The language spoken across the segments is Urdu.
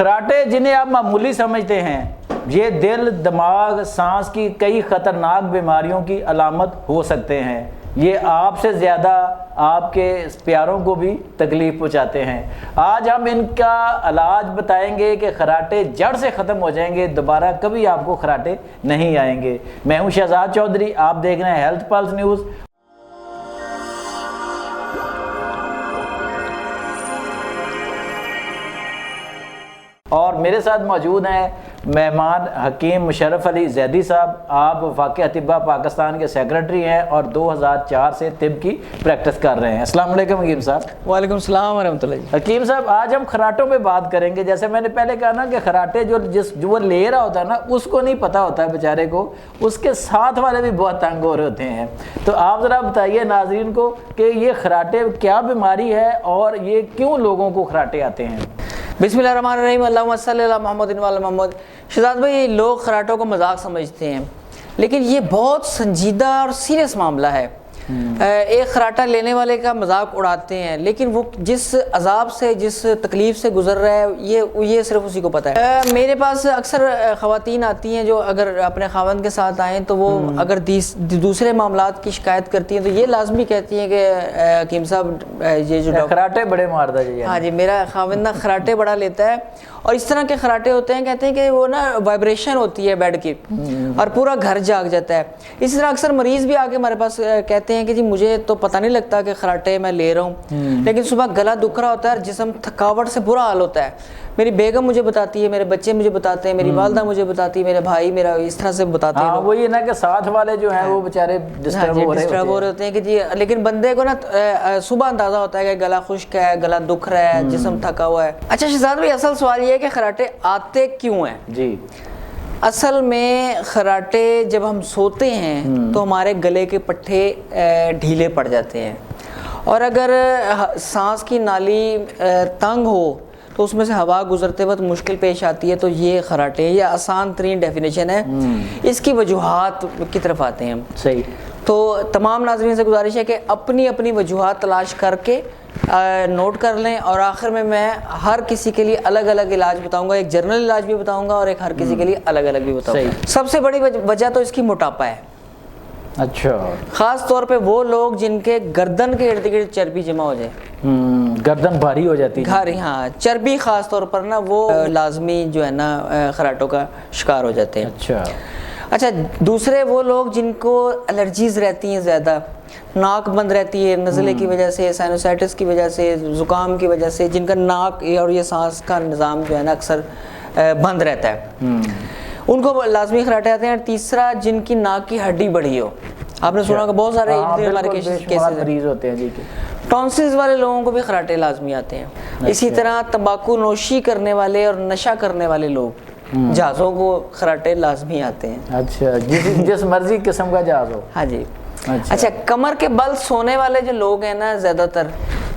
خراٹے جنہیں آپ معمولی سمجھتے ہیں، یہ دل، دماغ، سانس کی کئی خطرناک بیماریوں کی علامت ہو سکتے ہیں۔ یہ آپ سے زیادہ آپ کے پیاروں کو بھی تکلیف پہنچاتے ہیں۔ آج ہم ان کا علاج بتائیں گے کہ خراٹے جڑ سے ختم ہو جائیں گے، دوبارہ کبھی آپ کو خراٹے نہیں آئیں گے۔ میں ہوں شہزاد چودھری، آپ دیکھ رہے ہیں ہیلتھ پلس نیوز۔ اور میرے ساتھ موجود ہیں مہمان حکیم مشرف علی زیدی صاحب۔ آپ وفاق اطباء پاکستان کے سیکرٹری ہیں اور 2004 سے طب کی پریکٹس کر رہے ہیں۔ السلام علیکم حکیم صاحب۔ وعلیکم السلام ورحمۃ اللہ۔ حکیم صاحب، آج ہم خراٹوں پہ بات کریں گے۔ جیسے میں نے پہلے کہا نا کہ خراٹے جو وہ لے رہا ہوتا ہے نا، اس کو نہیں پتہ ہوتا ہے بیچارے کو، اس کے ساتھ والے بھی بہت تنگ ہو رہے ہوتے ہیں۔ تو آپ ذرا بتائیے ناظرین کو کہ یہ خراٹے کیا بیماری ہے اور یہ کیوں لوگوں کو خراٹے آتے ہیں؟ بسم اللہ الرحمن الرحیم، اللہم صلی علی محمد و علی محمد۔ شہزاد بھائی، لوگ خراٹوں کو مذاق سمجھتے ہیں، لیکن یہ بہت سنجیدہ اور سیریس معاملہ ہے۔ ایک خراٹا لینے والے کا مذاق اڑاتے ہیں، لیکن وہ جس عذاب سے، جس تکلیف سے گزر رہا ہے، یہ صرف اسی کو پتہ ہے۔ میرے پاس اکثر خواتین آتی ہیں جو اگر اپنے خاوند کے ساتھ آئیں تو وہ اگر دوسرے معاملات کی شکایت کرتی ہیں تو یہ لازمی کہتی ہیں کہ حکیم صاحب یہ جو خراٹے بڑے ماردا جی، ہاں جی، میرا خاوند نا خراٹے بڑا لیتا ہے۔ اور اس طرح کے خراٹے ہوتے ہیں، کہتے ہیں کہ وہ نا وائبریشن ہوتی ہے بیڈ کی اور پورا گھر جاگ جاتا ہے۔ اسی طرح اکثر مریض بھی آگے ہمارے پاس کہتے ہیں کہ جی مجھے تو پتہ نہیں لگتا کہ خراٹے میں لے رہا ہوں، لیکن صبح گلا دکھ رہا ہوتا ہے اور جسم تھکاوٹ سے برا حال ہوتا ہے۔ میری بیگم مجھے بتاتی ہے، میرے بچے مجھے بتاتے ہیں، میری والدہ مجھے بتاتی ہے، میرے بھائی میرا اس طرح سے بتاتے ہیں۔ وہی نا کہ ساتھ والے جو ہیں وہ بیچارے ڈسٹرب ہو رہے ہوتے ہیں کہ جی، لیکن بندے کو نا صبح اندازہ ہوتا ہے کہ گلا خشک ہے، گلا دکھ رہا ہے، جسم تھکا ہوا ہے۔ اچھا شہزاد بھائی، اصل سوال یہ ہے کہ خراٹے آتے کیوں ہیں؟ جی، اصل میں خراٹے جب ہم سوتے ہیں تو ہمارے گلے کے پٹھے ڈھیلے پڑ جاتے ہیں، اور اگر سانس کی نالی تنگ ہو تو اس میں سے ہوا گزرتے وقت مشکل پیش آتی ہے، تو یہ خراٹے، یہ آسان ترین ڈیفینیشن ہے۔ اس کی وجوہات کی طرف آتے ہیں ہم۔ صحیح۔ تو تمام ناظرین سے گزارش ہے کہ اپنی اپنی وجوہات تلاش کر کے نوٹ کر لیں، اور آخر میں ہر کسی کے لیے الگ الگ علاج بتاؤں گا، ایک جنرل علاج بھی بتاؤں گا اور ایک ہر کسی کے لیے الگ الگ بھی بتاؤں گا۔ سب سے بڑی وجہ تو اس کی موٹاپا ہے۔ اچھا، خاص طور پہ وہ لوگ جن کے گردن کے ارد گرد چربی جمع ہو جائے، گردن بھاری ہو جاتی ہے، ہاں چربی خاص طور پر نا، وہ لازمی جو ہے نا خراٹوں کا شکار ہو جاتے ہیں۔ اچھا، دوسرے وہ لوگ جن کو الرجیز رہتی ہیں، زیادہ ناک بند رہتی ہے نزلے کی وجہ سے، سائنوسائٹس کی وجہ سے، زکام کی وجہ سے، جن کا ناک اور یہ سانس کا نظام جو ہے نا اکثر بند رہتا ہے، ان کو لازمی خراٹے آتے ہیں۔ اور تیسرا، جن کی ناک کی ہڈی بڑھی ہو، آپ نے سنا کہ بہت سارے ہمارے کیسز ہوتے ہیں جی، ٹونسلز والے لوگوں کو بھی خراٹے لازمی آتے ہیں۔ اسی طرح تمباکو نوشی کرنے والے اور نشہ کرنے والے لوگ، جہازوں کو خراٹے لازمی آتے ہیں۔ اچھا، جس مرضی قسم کا جہاز ہو۔ ہاں جی۔ اچھا، کمر کے بل سونے والے جو لوگ ہیں نا، زیادہ تر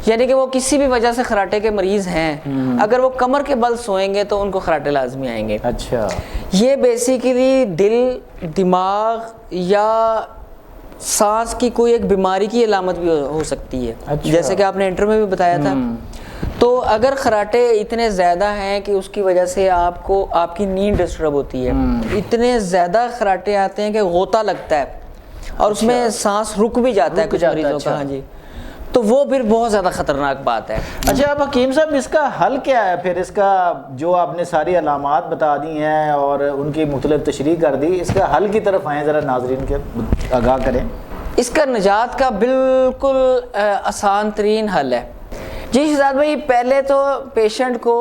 یعنی کہ وہ کسی بھی وجہ سے خراٹے کے مریض ہیں، اگر وہ کمر کے بل سوئیں گے تو ان کو خراٹے لازمی آئیں گے۔ اچھا، یہ بیسیکلی دل، دماغ یا سانس کی کوئی ایک بیماری کی علامت بھی ہو سکتی ہے، جیسے کہ آپ نے انٹر میں بھی بتایا تھا۔ تو اگر خراٹے اتنے زیادہ ہیں کہ اس کی وجہ سے آپ کی نیند ڈسٹرب ہوتی ہے، اتنے زیادہ خراٹے آتے ہیں کہ غوطہ لگتا ہے اور اس میں سانس رک بھی جاتا ہے کچھ مریضوں کا، ہاں جی، تو وہ پھر بہت زیادہ خطرناک بات ہے۔ اچھا، اب حکیم صاحب اس کا حل کیا ہے پھر؟ اس کا جو آپ نے ساری علامات بتا دی ہیں اور ان کی مختلف تشریح کر دی، اس کا حل کی طرف آئیں، ذرا ناظرین کے آگاہ کریں۔ اس کا نجات کا بالکل آسان ترین حل ہے جی شہزاد بھائی۔ پہلے تو پیشنٹ کو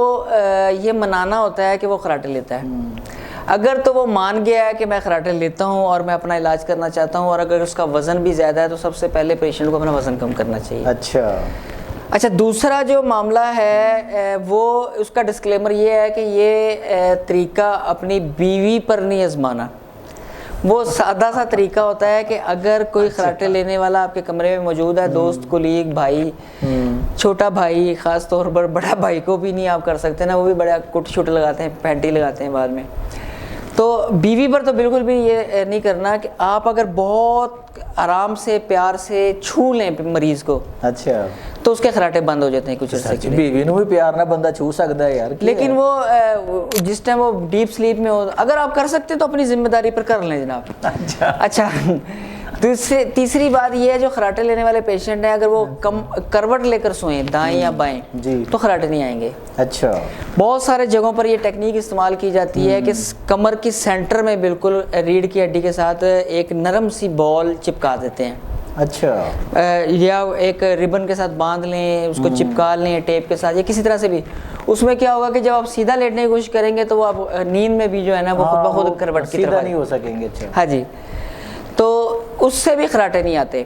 یہ منانا ہوتا ہے کہ وہ خراٹے لیتا ہے۔ اگر تو وہ مان گیا ہے کہ میں خراٹے لیتا ہوں اور میں اپنا علاج کرنا چاہتا ہوں، اور اگر اس کا وزن بھی زیادہ ہے تو سب سے پہلے پیشنٹ کو اپنا وزن کم کرنا چاہیے۔ اچھا، دوسرا جو معاملہ ہے وہ اس کا ڈسکلیمر یہ ہے کہ یہ طریقہ اپنی بیوی پر نہیں آزمانا۔ وہ سادہ سا طریقہ ہوتا ہے کہ اگر کوئی خراٹے لینے والا آپ کے کمرے میں موجود ہے، دوست، کولیگ، بھائی، چھوٹا بھائی، خاص طور پر بڑا بھائی کو بھی نہیں آپ کر سکتے نا، وہ بھی بڑا کوٹ شوٹ لگاتے ہیں، پینٹی لگاتے ہیں بعد میں، تو بیوی پر تو بالکل بھی یہ نہیں کرنا کہ آپ اگر بہت آرام سے پیار سے چھو لیں مریض کو، اچھا، تو اس کے خراٹے بند ہو جاتے ہیں کچھ عرصے کے لیے. بیوی نو بھی پیار نہ بندہ چھو سکتا ہے یار, لیکن وہ جس ٹائم وہ ڈیپ سلیپ میں ہو, اگر آپ کر سکتے تو اپنی ذمہ داری پر کر لیں جناب. اچھا تیسری بات یہ ہے, جو خراٹے لینے والے پیشنٹ ہیں اگر وہ کروٹ لے کر سوئیں دائیں یا بائیں تو خراٹے نہیں آئیں گے. اچھا, بہت سارے جگہوں پر یہ ٹیکنیک استعمال کی جاتی ہے کہ کمر کی سینٹر میں بالکل ریڑھ کی ہڈی کے ساتھ ایک نرم سی بال چپکا دیتے ہیں. اچھا, یا ایک ربن کے ساتھ باندھ لیں, اس کو چپکا لیں ٹیپ کے ساتھ یا کسی طرح سے بھی. اس میں کیا ہوگا کہ جب آپ سیدھا لیٹنے کی کوشش کریں گے تو وہ آپ نیند میں بھی جو ہے نا وہ خود بخود کروٹ کی طرف نہیں ہو سکیں گے. ہاں جی, تو اس سے بھی خراٹے نہیں آتے.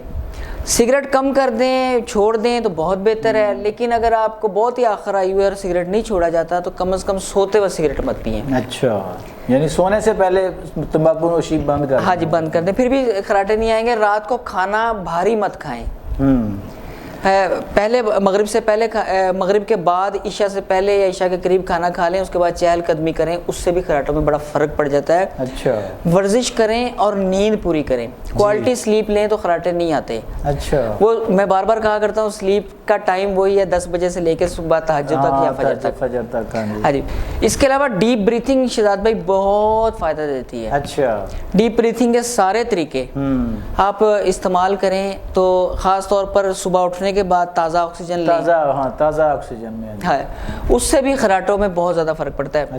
سگریٹ کم کر دیں, چھوڑ دیں تو بہت بہتر ہے, لیکن اگر آپ کو بہت ہی آخر آئی ہوئی ہے اور سگریٹ نہیں چھوڑا جاتا تو کم از کم سوتے وقت سگریٹ مت پئیں. اچھا, یعنی سونے سے پہلے تمباکو نوشی بند کر دیں. ہاں جی, بند کر دیں, پھر بھی خراٹے نہیں آئیں گے. رات کو کھانا بھاری مت کھائیں. پہلے مغرب سے پہلے, مغرب کے بعد عشاء سے پہلے یا عشاء کے قریب کھانا کھا لیں, اس کے بعد چہل قدمی کریں, اس سے بھی خراٹوں میں بڑا فرق پڑ جاتا ہے. اچھا, ورزش کریں اور نیند پوری کریں, کوالٹی سلیپ لیں تو خراٹے نہیں آتے. اچھا, وہ میں بار بار کہا کرتا ہوں سلیپ کا ٹائم وہی ہے 10 بجے سے لے کے صبح تہجد تک یا فجر تک. ہاں جی, اس کے علاوہ ڈیپ بریتھنگ شہزاد بھائی بہت فائدہ دیتی ہے. اچھا, ڈیپ بریتھنگ کے سارے طریقے آپ استعمال کریں تو خاص طور پر صبح اٹھنے کے بعد تازہ آکسیجن لیں. تازہ آکسیجن میں, ہاں, اس سے بھی خراٹوں میں بہت زیادہ فرق پڑتا ہے.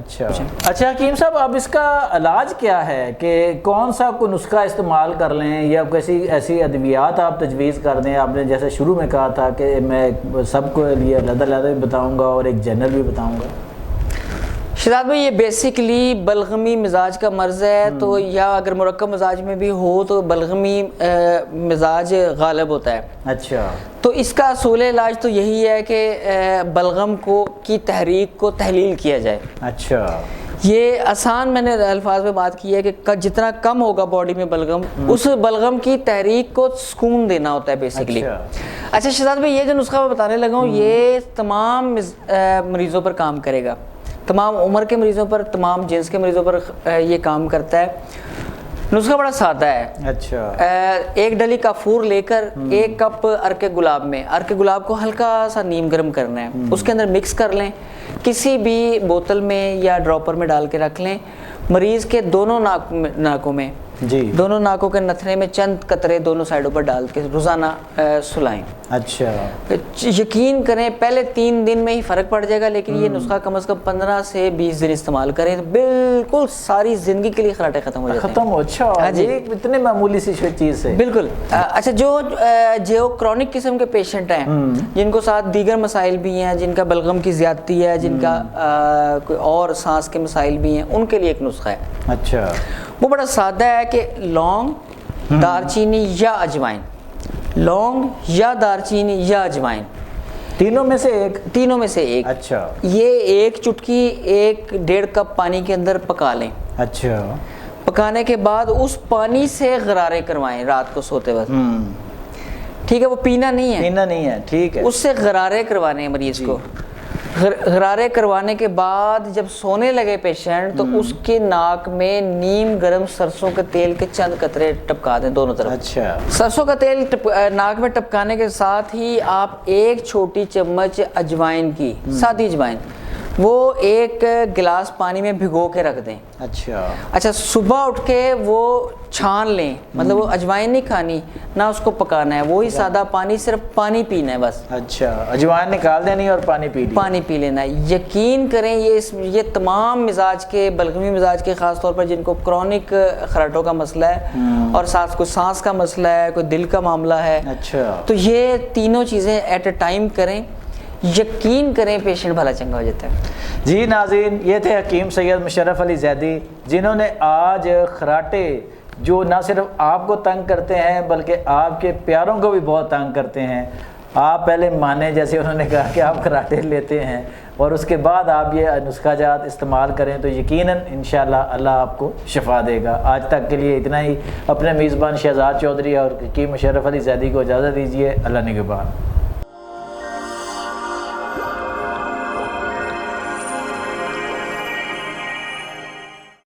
اچھا حکیم صاحب, اب اس کا علاج کیا ہے کہ کون سا کوئی نسخہ استعمال کر لیں یا کیسی ایسی ادویات آپ تجویز کر دیں؟ آپ نے جیسے شروع میں کہا تھا کہ میں سب کو لیے علیحدہ علیحدہ بھی بتاؤں گا اور ایک جنرل بھی بتاؤں گا. شہزاد بھائی یہ بیسیکلی بلغمی مزاج کا مرض ہے, تو یا اگر مرکب مزاج میں بھی ہو تو بلغمی مزاج غالب ہوتا ہے. اچھا, تو اس کا اصول علاج تو یہی ہے کہ بلغم کی تحریک کو تحلیل کیا جائے. اچھا, یہ آسان میں نے الفاظ میں بات کی ہے کہ جتنا کم ہوگا باڈی میں بلغم, اس بلغم کی تحریک کو سکون دینا ہوتا ہے بیسیکلی. اچھا شہزاد بھائی, یہ جو نسخہ میں بتانے لگا ہوں یہ تمام مریضوں پر کام کرے گا, تمام عمر کے مریضوں پر, تمام جنس کے مریضوں پر یہ کام کرتا ہے. نسخہ بڑا سادہ ہے. اچھا, ایک ڈلی کافور لے کر 1 کپ عرق گلاب میں, عرق گلاب کو ہلکا سا نیم گرم کرنا ہے, اس کے اندر مکس کر لیں, کسی بھی بوتل میں یا ڈراپر میں ڈال کے رکھ لیں. مریض کے دونوں ناکوں میں, دونوں ناکوں کے نتھنے میں چند قطرے دونوں سائڈوں پر ڈال کے روزانہ سلائیں. اچھا, یقین کریں پہلے 3 دن میں ہی فرق پڑ جائے گا, لیکن یہ نسخہ کم از کم 15 سے 20 دن استعمال کریں تو بالکل ساری زندگی کے لیے خراٹے ختم ہو جاتے ہیں. اچھا, اتنے معمولی سی چیز سے بالکل. اچھا, جو کرونک قسم کے پیشنٹ ہیں جن کو ساتھ دیگر مسائل بھی ہیں, جن کا بلغم کی زیادتی ہے, جن کا کوئی اور سانس کے مسائل بھی ہیں, ان کے لیے ایک نسخہ ہے. اچھا, وہ بڑا سادہ ہے کہ لونگ, دارچینی یا اجوائن, لونگ یا دارچینی یا اجوائن, تینوں میں سے ایک. اچھا, یہ 1 چٹکی 1.5 کپ پانی کے اندر پکا لیں. اچھا, پکانے کے بعد اس پانی سے غرارے کروائیں رات کو سوتے وقت. ٹھیک ہے, وہ پینا نہیں ہے, ٹھیک ہے, اس سے غرارے کروانے ہیں مریض کو. غرارے کروانے کے بعد جب سونے لگے پیشنٹ تو اس کے ناک میں نیم گرم سرسوں کے تیل کے چند قطرے ٹپکا دیں دونوں طرف. اچھا, سرسوں کا تیل ناک میں ٹپکانے کے ساتھ ہی آپ 1 چھوٹی چمچ اجوائن کی, سادی اجوائن, وہ 1 گلاس پانی میں بھگو کے رکھ دیں. اچھا, صبح اٹھ کے وہ چھان لیں, مطلب وہ اجوائن نہیں کھانی نہ اس کو پکانا ہے, وہی سادہ پانی, صرف پانی پینا ہے بس. اچھا, اجوائن نکال دینی اور پانی پی لینا ہے. یقین کریں یہ تمام مزاج کے, بلغمی مزاج کے, خاص طور پر جن کو کرونک خراٹوں کا مسئلہ ہے اور ساتھ کوئی سانس کا مسئلہ ہے, کوئی دل کا معاملہ ہے, تو یہ تینوں چیزیں ایٹ اے ٹائم کریں, یقین کریں پیشنٹ بھلا چنگا ہو جاتا ہے. جی ناظرین, یہ تھے حکیم سید مشرف علی زیدی, جنہوں نے آج خراٹے جو نہ صرف آپ کو تنگ کرتے ہیں بلکہ آپ کے پیاروں کو بھی بہت تنگ کرتے ہیں, آپ پہلے مانیں, جیسے انہوں نے کہا کہ آپ خراٹے لیتے ہیں اور اس کے بعد آپ یہ نسخہ جات استعمال کریں تو یقیناً انشاءاللہ اللہ آپ کو شفا دے گا. آج تک کے لیے اتنا ہی. اپنے میزبان شہزاد چودھری اور حکیم مشرف علی زیدی کو اجازت دیجیے. اللہ نگہبان.